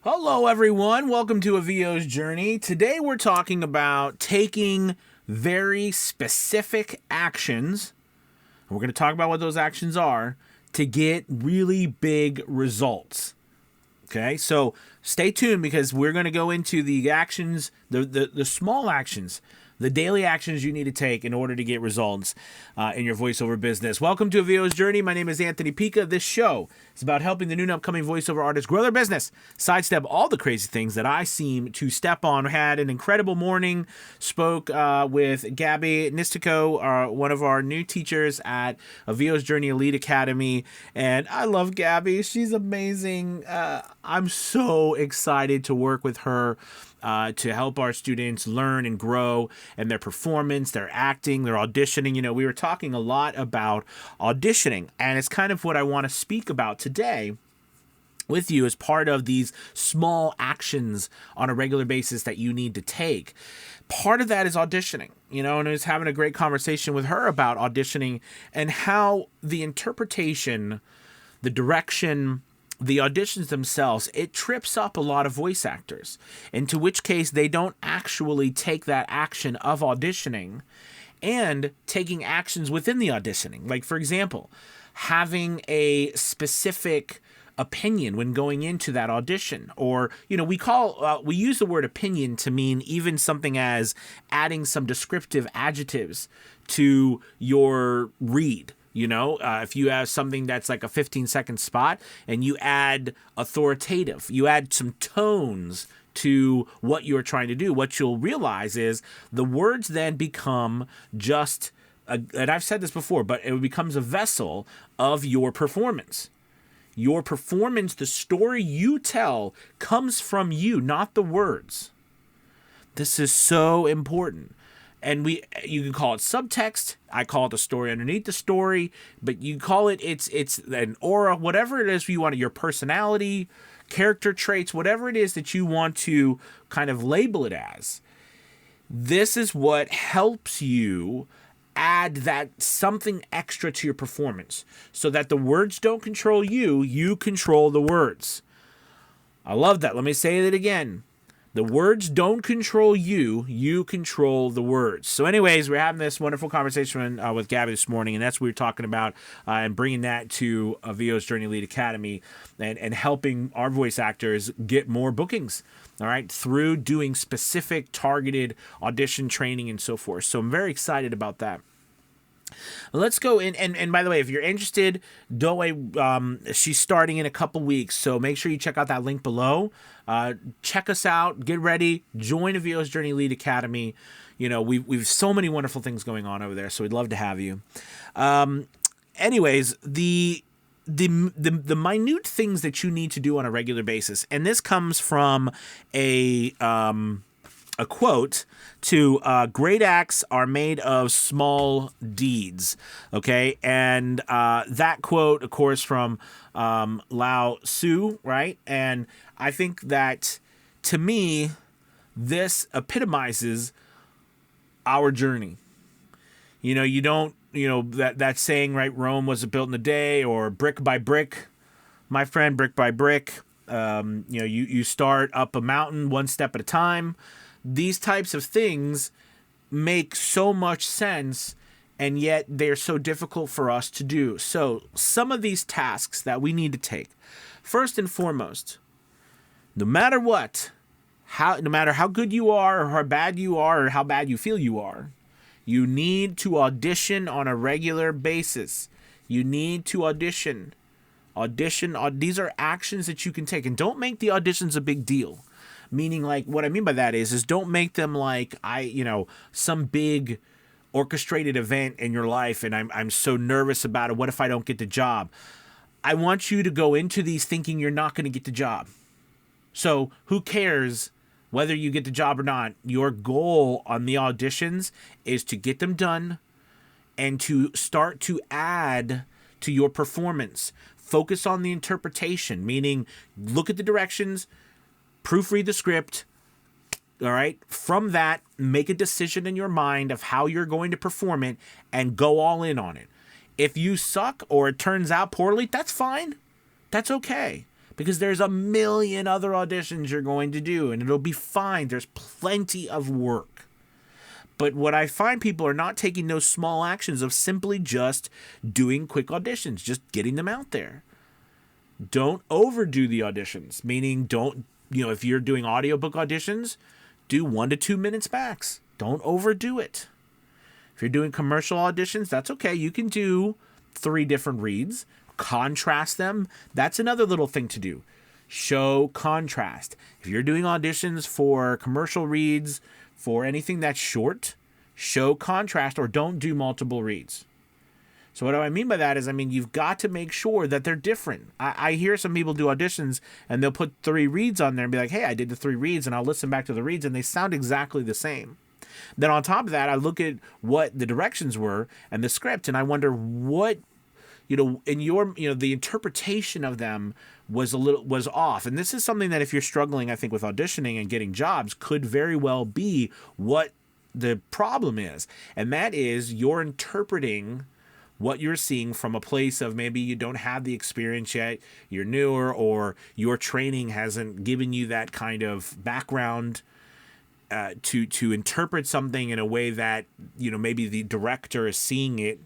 Hello, everyone. Welcome to A VO's Journey. Today, we're talking about taking very specific actions. We're going to talk about what those actions are to get really big results. Okay, so stay tuned because we're going to go into the actions, the small actions, the daily actions you need to take in order to get results in your voiceover business. Welcome to A VO's Journey. My name is Anthony Pica. This show is about helping the new and upcoming voiceover artists grow their business, sidestep all the crazy things that I seem to step on. Had an incredible morning, spoke with Gabby Nistico, one of our new teachers at A VO's Journey Elite Academy, and I love Gabby. She's amazing. I'm so excited to work with her to help our students learn and grow in their performance, their acting, their auditioning. You know, we were talking a lot about auditioning, and it's kind of what I want to speak about today with you as part of these small actions on a regular basis that you need to take. Part of that is auditioning, and I was having a great conversation with her about auditioning and how the interpretation, the direction, the auditions themselves, it trips up a lot of voice actors, into which case they don't actually take that action of auditioning and taking actions within the auditioning. Like, for example, having a specific opinion when going into that audition, or we use the word opinion to mean even something as adding some descriptive adjectives to your read. If you have something that's like a 15-second spot and you add authoritative, you add some tones to what you're trying to do, what you'll realize is the words then become just, and I've said this before, but it becomes a vessel of your performance. Your performance, the story you tell, comes from you, not the words. This is so important. And you can call it subtext. I call it the story underneath the story, but you call it it's an aura, whatever it is you want, your personality, character traits, whatever it is that you want to kind of label it as. This is what helps you add that something extra to your performance so that the words don't control you, you control the words. I love that. Let me say that again. The words don't control you, you control the words. So anyways, we're having this wonderful conversation with Gabby this morning, and that's what we're talking about, and bringing that to A VO's Journey Elite Academy and helping our voice actors get more bookings, all right, through doing specific targeted audition training and so forth. So I'm very excited about that. Let's go in, and by the way, if you're interested, don't wait. She's starting in a couple weeks, so make sure you check out that link below. Check us out, get ready, join A VO's Journey Elite Academy. We've so many wonderful things going on over there, so we'd love to have you. Anyways, the minute things that you need to do on a regular basis, and this comes from a quote to great acts are made of small deeds. Okay. And that quote, of course, from Lao Tzu, right? And I think that, to me, this epitomizes our journey. You don't, that saying, right? Rome wasn't built in a day, or brick by brick, my friend, brick by brick. You start up a mountain one step at a time. These types of things make so much sense, and yet they're so difficult for us to do. So some of these tasks that we need to take, first and foremost, no matter what, no matter how good you are or how bad you are or how bad you feel you are, you need to audition on a regular basis. You need to audition. These are actions that you can take, and don't make the auditions a big deal. Meaning, like, what I mean by that is don't make them like some big orchestrated event in your life, and I'm so nervous about it. What if I don't get the job? I want you to go into these thinking you're not going to get the job. So who cares whether you get the job or not? Your goal on the auditions is to get them done and to start to add to your performance. Focus on the interpretation, meaning look at the directions, proofread the script, all right? From that, make a decision in your mind of how you're going to perform it and go all in on it. If you suck or it turns out poorly, that's fine. That's okay. because there's a million other auditions you're going to do, and it'll be fine. There's plenty of work. But what I find people are not taking those small actions of simply just doing quick auditions, just getting them out there. Don't overdo the auditions, meaning don't, if you're doing audiobook auditions, do 1 to 2 minutes max. Don't overdo it. If you're doing commercial auditions, that's okay. You can do 3 different reads, contrast them. That's another little thing to do. Show contrast. If you're doing auditions for commercial reads, for anything that's short, show contrast or don't do multiple reads. So what do I mean by that is, you've got to make sure that they're different. I hear some people do auditions and they'll put 3 reads on there and be like, hey, I did the 3 reads, and I'll listen back to the reads and they sound exactly the same. Then on top of that, I look at what the directions were and the script, and I wonder what, in your, the interpretation of them was off. And this is something that if you're struggling, I think, with auditioning and getting jobs, could very well be what the problem is. And that is you're interpreting what you're seeing from a place of maybe you don't have the experience yet, you're newer, or your training hasn't given you that kind of background to interpret something in a way that, maybe the director is seeing it.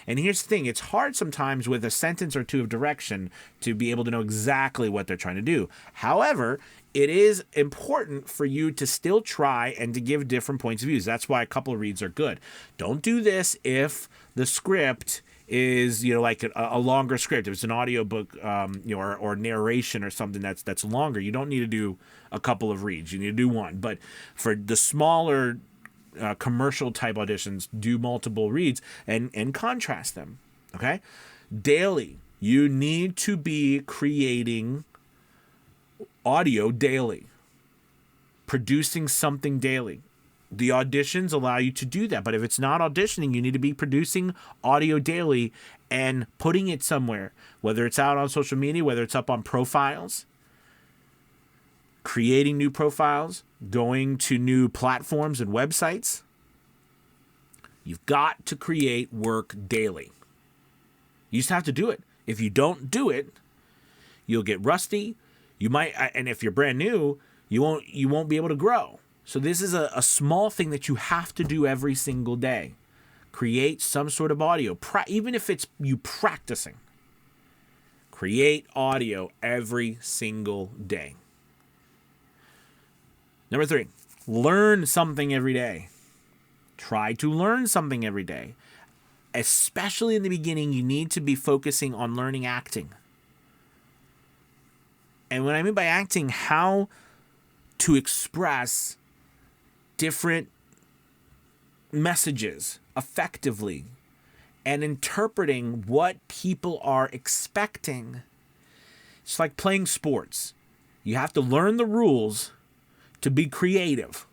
And here's the thing, it's hard sometimes with a sentence or 2 of direction to be able to know exactly what they're trying to do. However, it is important for you to still try and to give different points of views. That's why a couple of reads are good. Don't do this if the script is, like a longer script. If it's an audiobook, or narration or something that's longer, you don't need to do a couple of reads. You need to do 1. But for the smaller commercial type auditions, do multiple reads and contrast them. Okay? Daily, you need to be creating audio daily, producing something daily. The auditions allow you to do that, but if it's not auditioning, you need to be producing audio daily and putting it somewhere, whether it's out on social media, whether it's up on profiles, creating new profiles, going to new platforms and websites. You've got to create work daily. You just have to do it. If you don't do it, you'll get rusty. You might, and if you're brand new, you won't be able to grow. So this is a small thing that you have to do every single day. Create some sort of audio, even if it's you practicing. Create audio every single day. Number 3, learn something every day. Try to learn something every day. Especially in the beginning, you need to be focusing on learning acting. And what I mean by acting, how to express different messages effectively and interpreting what people are expecting. It's like playing sports. You have to learn the rules to be creative.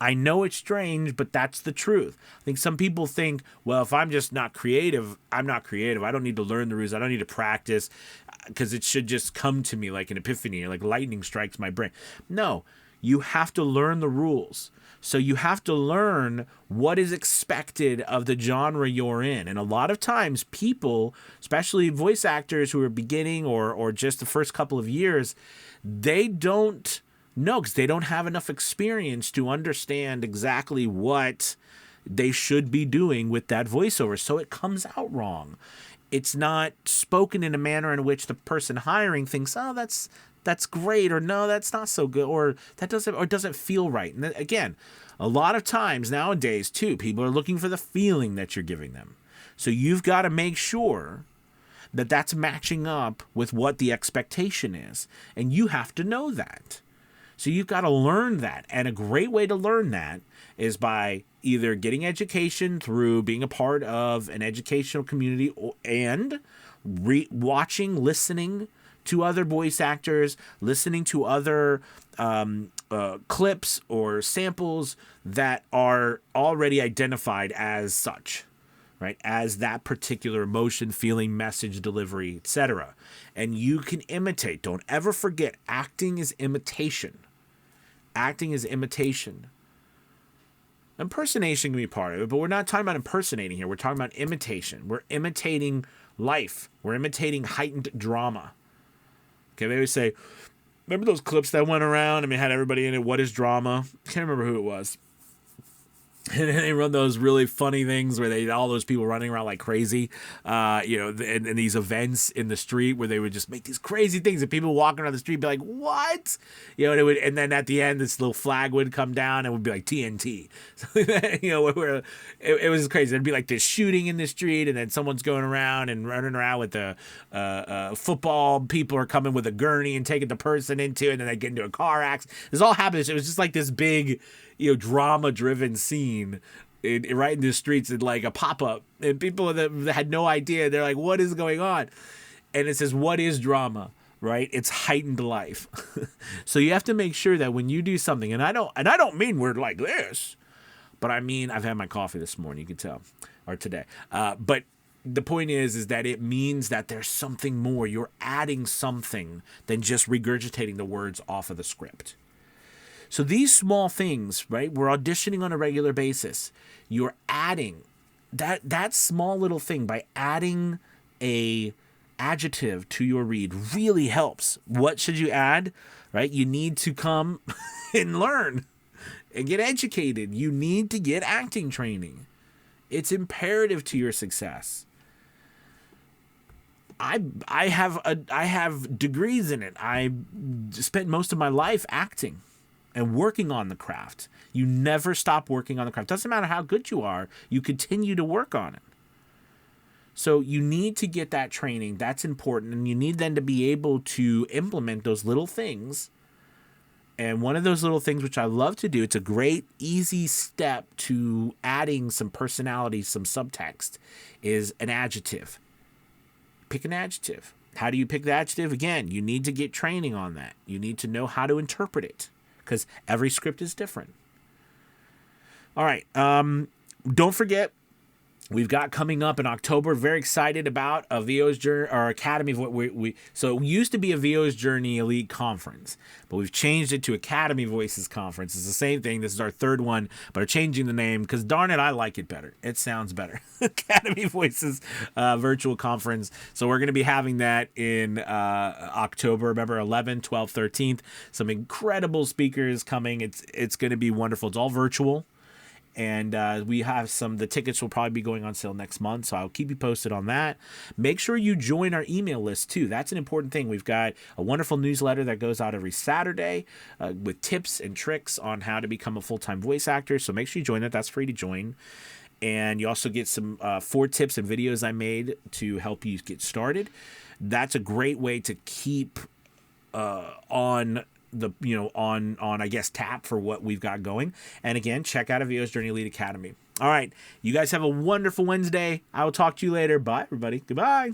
I know it's strange, but that's the truth. I think some people think, well, if I'm just not creative, I'm not creative. I don't need to learn the rules. I don't need to practice because it should just come to me like an epiphany, like lightning strikes my brain. No, you have to learn the rules. So you have to learn what is expected of the genre you're in. And a lot of times people, especially voice actors who are beginning or just the first couple of years, they don't know because they don't have enough experience to understand exactly what they should be doing with that voiceover. So it comes out wrong. It's not spoken in a manner in which the person hiring thinks, oh, that's great, or no, that's not so good, or that doesn't feel right. And again, a lot of times nowadays too, people are looking for the feeling that you're giving them. So you've got to make sure that that's matching up with what the expectation is, and you have to know that. So you've got to learn that, and a great way to learn that is by either getting education through being a part of an educational community and watching, listening to other voice actors, listening to other clips or samples that are already identified as such, right? As that particular emotion, feeling, message, delivery, etc. And you can imitate. Don't ever forget, acting is imitation. Acting is imitation. Impersonation can be part of it, but we're not talking about impersonating here. We're talking about imitation. We're imitating life. We're imitating heightened drama. Okay, they always say, remember those clips that went around? I mean, had everybody in it. What is drama? Can't remember who it was. And then they run those really funny things where they all those people running around like crazy, and these events in the street where they would just make these crazy things and people walking around the street be like, "What?" And then at the end this little flag would come down and it would be like TNT. So where it was crazy. There'd be like this shooting in the street, and then someone's going around and running around with the football. People are coming with a gurney and taking the person into, and then they get into a car accident. This all happens. It was just like this big, drama-driven scene right in the streets, and like a pop-up, and people that had no idea, they're like, "What is going on?" And it says, "What is drama?" Right? It's heightened life. So you have to make sure that when you do something, and I don't mean we're like this, but I mean I've had my coffee this morning, you can tell, or today. But the point is that it means that there's something more. You're adding something than just regurgitating the words off of the script. So these small things, right? We're auditioning on a regular basis. You're adding that small little thing by adding a adjective to your read really helps. What should you add? Right? You need to come and learn and get educated. You need to get acting training. It's imperative to your success. I have degrees in it. I spent most of my life acting and working on the craft. You never stop working on the craft. Doesn't matter how good you are, you continue to work on it. So you need to get that training. That's important. And you need then to be able to implement those little things. And one of those little things, which I love to do, it's a great, easy step to adding some personality, some subtext, is an adjective. Pick an adjective. How do you pick the adjective? Again, you need to get training on that. You need to know how to interpret it, because every script is different. All right. Don't forget, we've got coming up in October. Very excited about a VO's Journey, our Academy. So it used to be a VO's Journey Elite Conference, but we've changed it to Academy Voices Conference. It's the same thing. This is our third one, but we're changing the name because, darn it, I like it better. It sounds better. Academy Voices Virtual Conference. So we're going to be having that in October. Remember, 11th, 12th, 13th. Some incredible speakers coming. It's going to be wonderful. It's all virtual. And we have the tickets will probably be going on sale next month, so I'll keep you posted on that. Make sure you join our email list too. That's an important thing. We've got a wonderful newsletter that goes out every Saturday with tips and tricks on how to become a full-time voice actor. So make sure you join that. That's free to join. And you also get some 4 tips and videos I made to help you get started. That's a great way to keep on I guess tap for what we've got going. And again, check out a VO's Journey Elite Academy. All right, you guys have a wonderful Wednesday. I will talk to you later. Bye, everybody. Goodbye.